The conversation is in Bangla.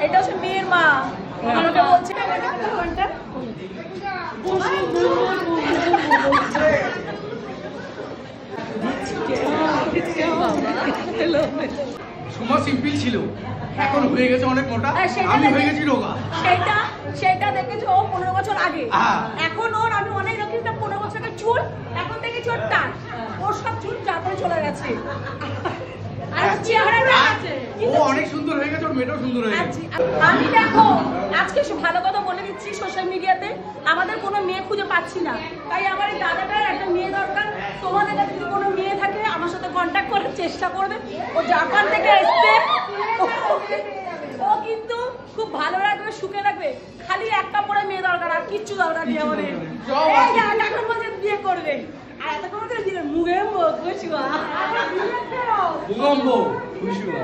এটা হচ্ছে মেয়ের মা আমাকে বলছে সুমা সিম্পল ছিল, এখন হয়ে গেছে অনেক মোটা, আমি হয়ে গেছি রোগা। সেটা দেখেছো 15 বছর আগে, এখন ওর আমি অনেক রকম 15 বছরের চুল, এখন থেকে চুল টান, ওর সব চুল চাপড়ে চলে গেছে। অনেক সুন্দর হয়ে গেছে, ওর মেয়েটাও সুন্দর হয়ে গেছে। আমি দেখো আজকে ভালো কথা বলে দিচ্ছি, সোশ্যাল মিডিয়াতে আমাদের কোনো মেয়ে খুঁজে পাচ্ছি না, তাই আমার এই দাদাটার একটা মেয়ে দরকার। তোমাদের কাছে যদি কোনো মেয়ে থাকে আমার সাথে কন্ট্যাক্ট করার চেষ্টা করবে। ও জাপান থেকে এসছে, ও কিন্তু খুব ভালো রাখবে, সুখে রাখবে। খালি এক কাপড়ে মেয়ে দরকার, আর কিচ্ছু দরকার নেই আমাদের। এখন বলছে বিয়ে করবে, আর এতক্ষণ দিলে মুখে খুশিবা খুশিবা।